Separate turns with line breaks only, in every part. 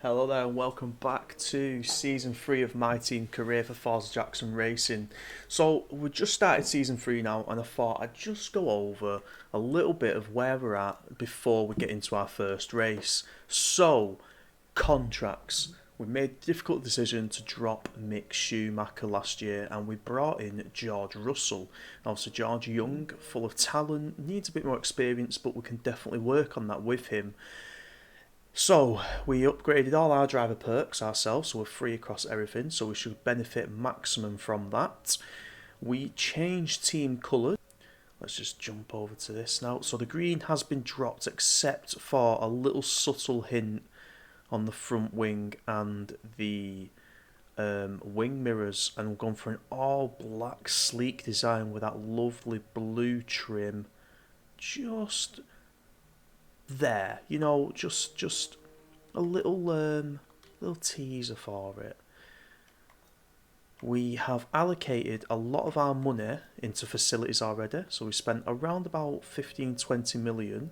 Hello there and welcome back to Season 3 of my team career for Forza Jackson Racing. So we've just started Season 3 now and I thought I'd just go over a little bit of where we're at before we get into our first race. So, contracts. We made the difficult decision to drop Mick Schumacher last year and we brought in George Russell. Also George young, full of talent, needs a bit more experience but we can definitely work on that with him. So, we upgraded all our driver perks ourselves, so we're free across everything, so we should benefit maximum from that. We changed team colours. Let's just jump over to this now. So the green has been dropped except for a little subtle hint on the front wing and the wing mirrors, and we've gone for an all black sleek design with that lovely blue trim just there, you know, just a little teaser for it. We have allocated a lot of our money into facilities already, so we spent around about 15-20 million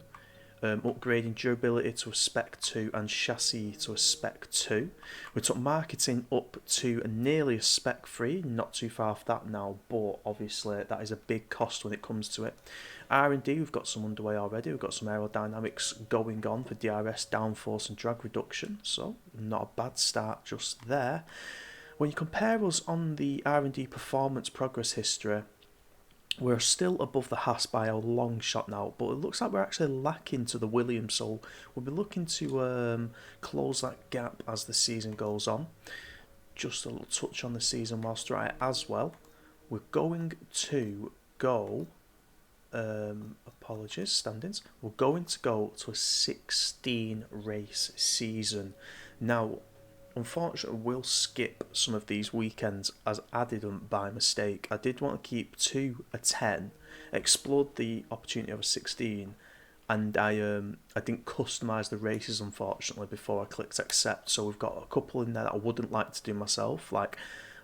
upgrading durability to a Spec 2 and chassis to a Spec 2. We took marketing up to nearly a Spec 3, not too far off that now, but obviously that is a big cost when it comes to it. R&D, we've got some underway already. We've got some aerodynamics going on for DRS, downforce and drag reduction, so not a bad start just there. When you compare us on the R&D performance progress history, we're still above the Haas by a long shot now, but it looks like we're actually lacking to the Williams, so we'll be looking to close that gap as the season goes on. Just a little touch on the season whilst we're at it as well. We're going to go... apologies, standings. We're going to go to a 16 race season. Now, unfortunately, we'll skip some of these weekends as added them by mistake. I did want to keep 2 a 10, explored the opportunity of a 16, and I didn't customise the races unfortunately before I clicked accept. So we've got a couple in there that I wouldn't like to do myself, like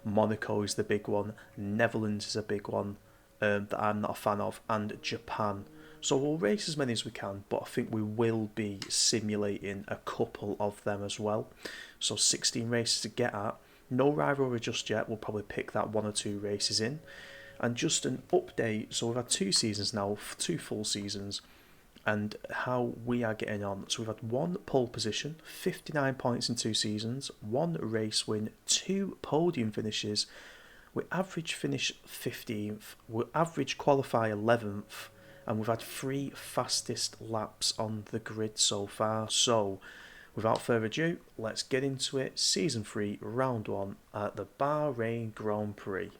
Monaco is the big one, Netherlands is a big one. That I'm not a fan of, and Japan. So we'll race as many as we can, but I think we will be simulating a couple of them as well. So 16 races to get at. No rivalry just yet, we'll probably pick that 1 or 2 races in. And just an update, so we've had 2 seasons now, 2 full seasons, and how we are getting on. So we've had 1 pole position, 59 points in 2 seasons, 1 race win, 2 podium finishes. We average finish 15th, we average qualify 11th, and we've had 3 fastest laps on the grid so far. So, without further ado, let's get into it. Season 3, Round 1 at the Bahrain Grand Prix.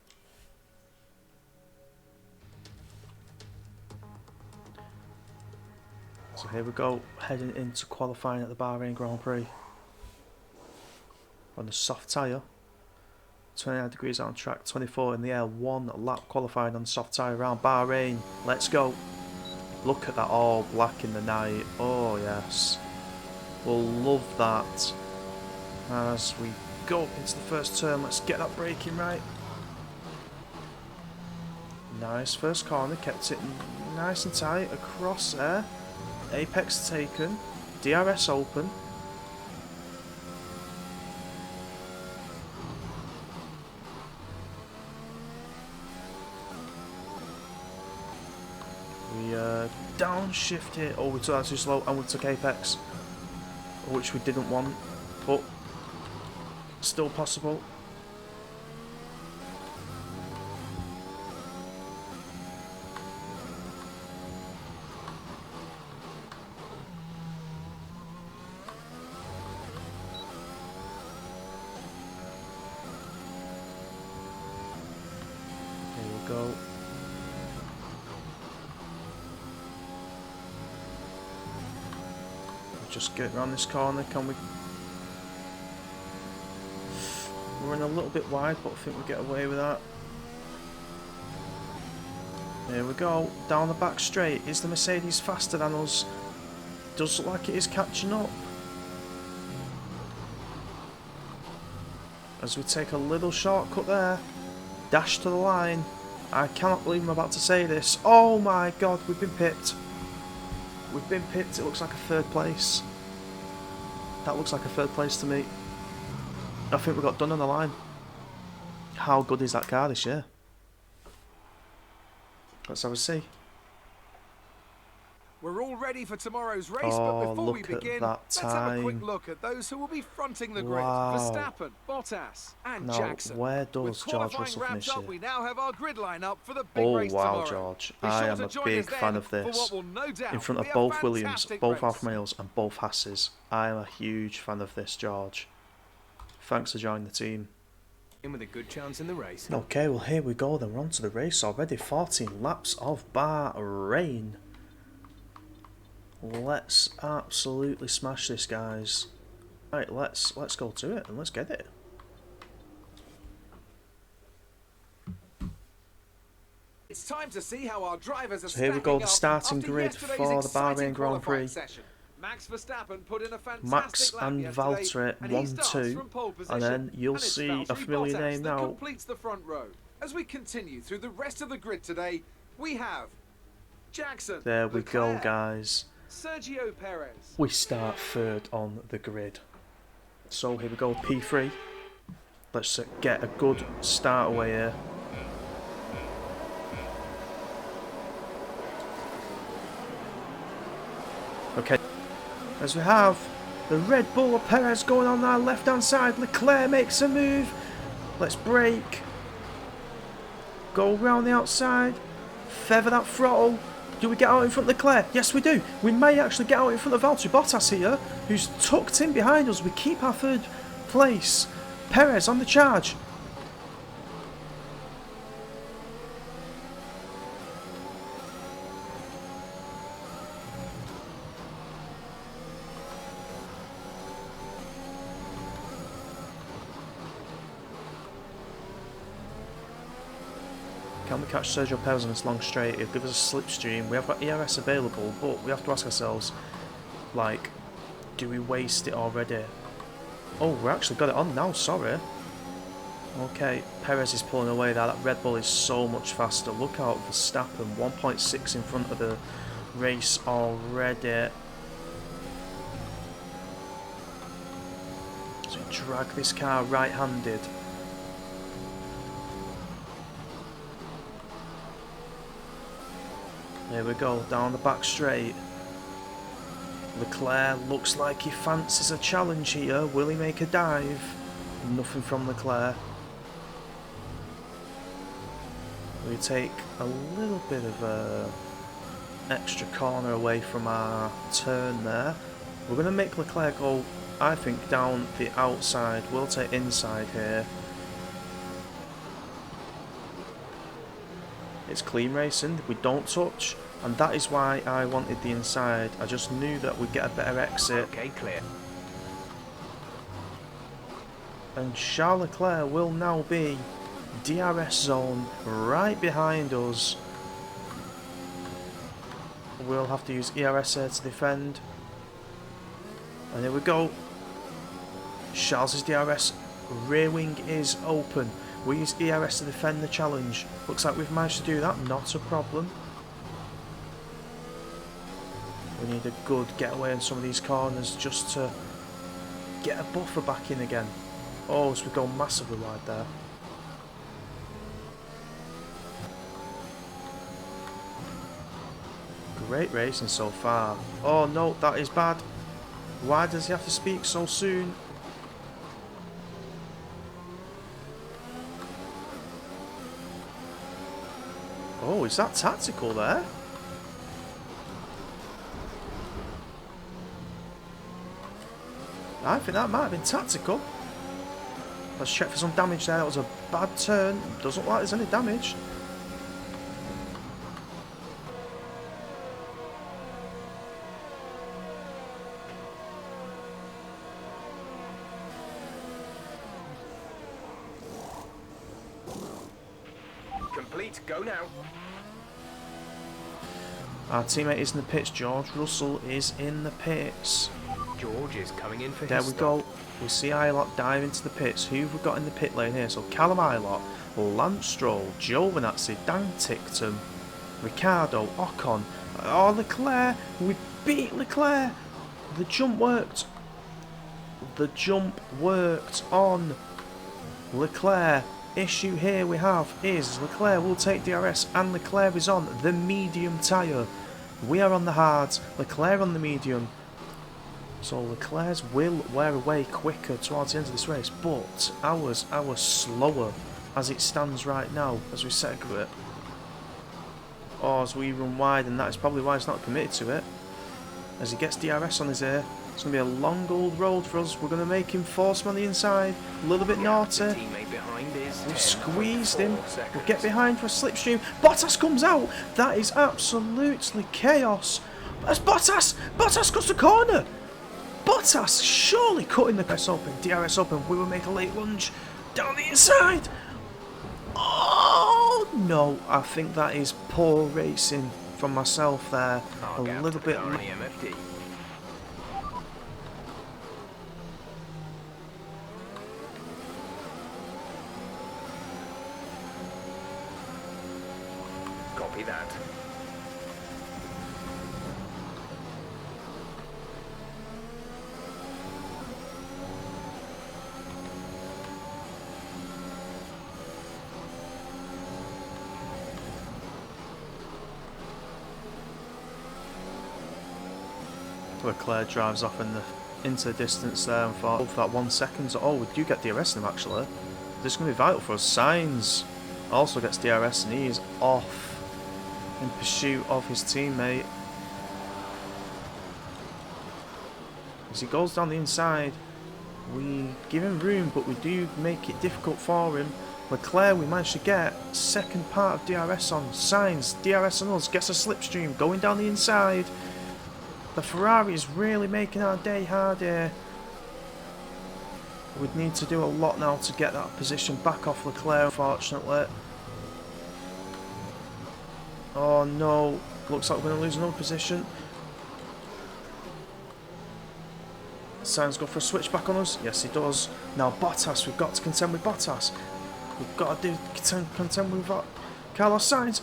So here we go, heading into qualifying at the Bahrain Grand Prix. On the soft tyre. 29 degrees on track, 24 in the air, 1 lap qualifying on soft tyre around Bahrain. Let's go. Look at that all black in the night. Oh yes. We'll love that. As we go up into the first turn, let's get that braking right. Nice first corner, kept it nice and tight across there. Apex taken, DRS open. Downshift it. Oh, we took that too slow and we took Apex, which we didn't want, but still possible. Here we go. Just get around this corner, can we? We're running a little bit wide, but I think we'll get away with that. Here we go, down the back straight. Is the Mercedes faster than us? Does look like it is catching up. As we take a little shortcut there. Dash to the line. I cannot believe I'm about to say this. Oh my god, we've been pipped. We've been pipped. It looks like a 3rd place. That looks like a third place to me. I think we got done on the line. How good is that car this year? Let's have a see.
We're all ready for tomorrow's race, but before we begin, let's have a quick look at those who will be fronting the grid. Verstappen, Bottas, and Jackson.
Where does George Russell finish here?
We now have our grid lineup for the big race tomorrow.
Oh wow, George! I am a big fan of this. In front of both Williams, both Alfa Romeos, and both Hasses. I am a huge fan of this, George. Thanks for joining the team.
In with a good chance in the race.
Okay, well here we go. Then we're on to the race already. 14 laps of Bahrain. Let's absolutely smash this, guys. Right, let's go to it and let's get it.
It's time to see how our drivers are
so here we go, the starting grid for the Bahrain Grand Prix.
Max Verstappen put in a fantastic
Max and Valtteri 1-2, and then you'll see a familiar name now.
Completes the front row. As we continue through the rest of the grid today, we have Jackson.
There we go, guys.
Sergio Perez.
We start third on the grid. So here we go, P3. Let's get a good start away here. Okay, as we have the Red Bull of Perez going on our left hand side. Leclerc makes a move. Let's brake. Go round the outside. Feather that throttle. Do we get out in front of Leclerc? Yes, we do. We may actually get out in front of Valtteri Bottas here, who's tucked in behind us. We keep our third place. Perez on the charge. Can we catch Sergio Perez on this long straight? It'll give us a slipstream. We have got ERS available, but we have to ask ourselves, like, do we waste it already? Oh, we actually got it on now, sorry. Okay, Perez is pulling away there. That Red Bull is so much faster. Look out for Verstappen, 1.6 in front of the race already. So we drag this car right-handed. There we go, down the back straight. Leclerc looks like he fancies a challenge here. Will he make a dive? Nothing from Leclerc. We take a little bit of a extra corner away from our turn there. We're going to make Leclerc go, I think, down the outside. We'll take inside here. It's clean racing, we don't touch, and that is why I wanted the inside. I just knew that we'd get a better exit.
Okay, clear.
And Charles Leclerc will now be DRS zone right behind us. We'll have to use ERS here to defend. And here we go. Charles' DRS, rear wing is open. We use ERS to defend the challenge. Looks like we've managed to do that, not a problem. We need a good getaway in some of these corners just to get a buffer back in again. Oh, so we go massively wide there. Great racing so far. Oh no, that is bad. Why does he have to speak so soon? Oh, is that tactical there? I think that might have been tactical. Let's check for some damage there. That was a bad turn. Doesn't look like there's any damage.
Complete, go now.
Our teammate is in the pits. George Russell is in the pits.
George is coming in for
there
his
we
stop.
go. We see Ilott dive into the pits. Who have we got in the pit lane here? So Callum Ilott, Lance Stroll, Joe Venazzi, Dan Tickton, Ricardo, Ocon. Oh, Leclerc. We beat Leclerc. The jump worked. the jump worked on Leclerc. Issue here we have is Leclerc will take DRS, and Leclerc is on the medium tyre. We are on the hards, Leclerc on the medium. So Leclerc's will wear away quicker towards the end of this race, but ours slower as it stands right now as we set a grip. Or as we run wide, and that is probably why he's not committed to it. As he gets DRS on his ear, it's going to be a long old road for us. We're going to make him force him on the inside, a little bit naughty. We've squeezed him. We'll get behind for a slipstream. Bottas comes out. That is absolutely chaos. That's Bottas. Bottas cuts the corner. Bottas surely cutting the DRS open. DRS open. We will make a late lunge down the inside. Oh no! I think that is poor racing from myself there. A little bit.
Copy that.
Leclerc drives off into the distance there and thought, for that 1 second, oh, we do get DRS in him actually. This is going to be vital for us. Sainz also gets DRS and he is off in pursuit of his teammate. As he goes down the inside, we give him room, but we do make it difficult for him. Leclerc, we managed to get second part of DRS on. Sainz, DRS on us, gets a slipstream, going down the inside. The Ferrari is really making our day hard here. We'd need to do a lot now to get that position back off Leclerc, unfortunately. Oh no, looks like we're going to lose another position. Sainz go for a switch back on us. Yes, he does. Now Bottas, we've got to contend with Bottas. We've got to contend with Carlos Sainz.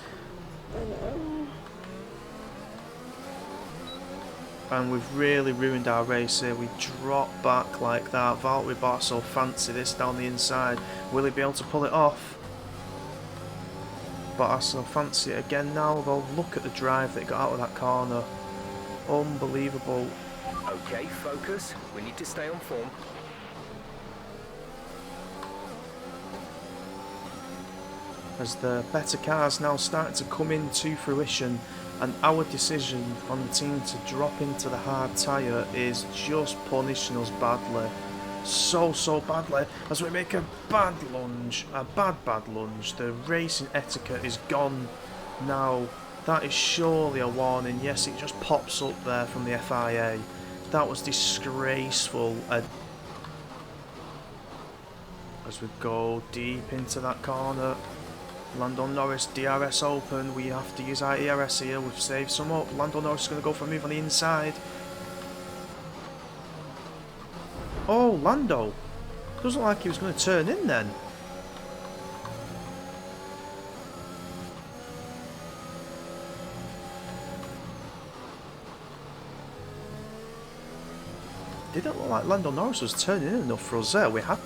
And we've really ruined our race here. We drop back like that. Valtteri Bottas so fancy this down the inside. Will he be able to pull it off? Bottas so fancy it again now, though. Look at the drive that got out of that corner. Unbelievable.
Okay, focus. We need to stay on form.
As the better cars now starting to come into fruition, and our decision on the team to drop into the hard tyre is just punishing us badly. So badly. As we make a bad lunge. A bad lunge. The racing etiquette is gone now. That is surely a warning. Yes, it just pops up there from the FIA. That was disgraceful. As we go deep into that corner. Lando Norris, DRS open. We have to use our ERS here. We've saved some up. Lando Norris is going to go for a move on the inside. Oh, Lando. Doesn't look like he was going to turn in then. Didn't look like Lando Norris was turning in enough for us there. We had.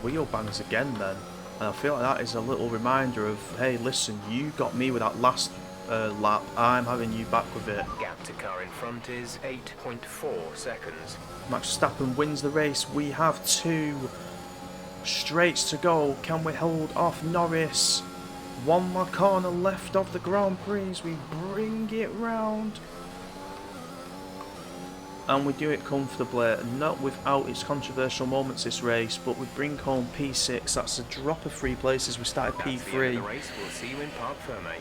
Wheel bangs again then, and I feel like that is a little reminder of, hey listen, you got me with that last lap, I'm having you back with it.
Gap to car in front is 8.4 seconds.
Max Verstappen wins the race. We have 2 straights to go. Can we hold off Norris? One more corner left of the Grand Prix. We bring it round. And we do it comfortably, not without its controversial moments this race, but we bring home P6. That's a drop of 3 places. We started P3.
That's the end of the race. We'll see you in Parc Fermé.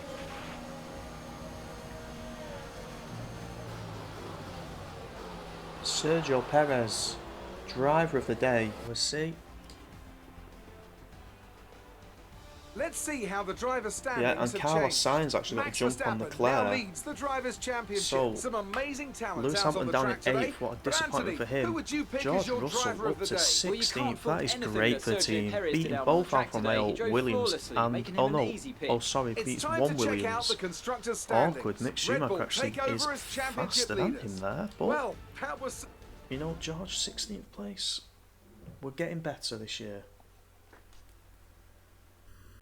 Sergio Perez, driver of the day. We'll see.
Let's see how the driver's standings
Yeah, and
have
Carlos
changed.
Sainz actually got a
Max
jump on
Verstappen now
Leclerc.
leads the drivers' championship.
So,
Some amazing talent
Lewis
out on
Hamilton
the
down
track
in
today.
8th, what a
But
disappointment
Anthony,
for him.
who would you pick
George
as your
Russell
driver
up
of the
to
day?
16th, that is
anything
great
that
for the
Sergio
team.
Perez did
Beating
out on the
both
track
Alfa
today. He
Romeo,
drove
Williams,
flawlessly,
and
making him
oh
an
no,
easy pick.
oh sorry,
It's
beats
time
one
to check out
Williams.
the constructors' standings.
Awkward. Mick
Red Bull
Schumacher actually
take over
is
as championship
faster than
leaders.
him there, but
Well, that was...
you know, George, 16th place. We're getting better this year.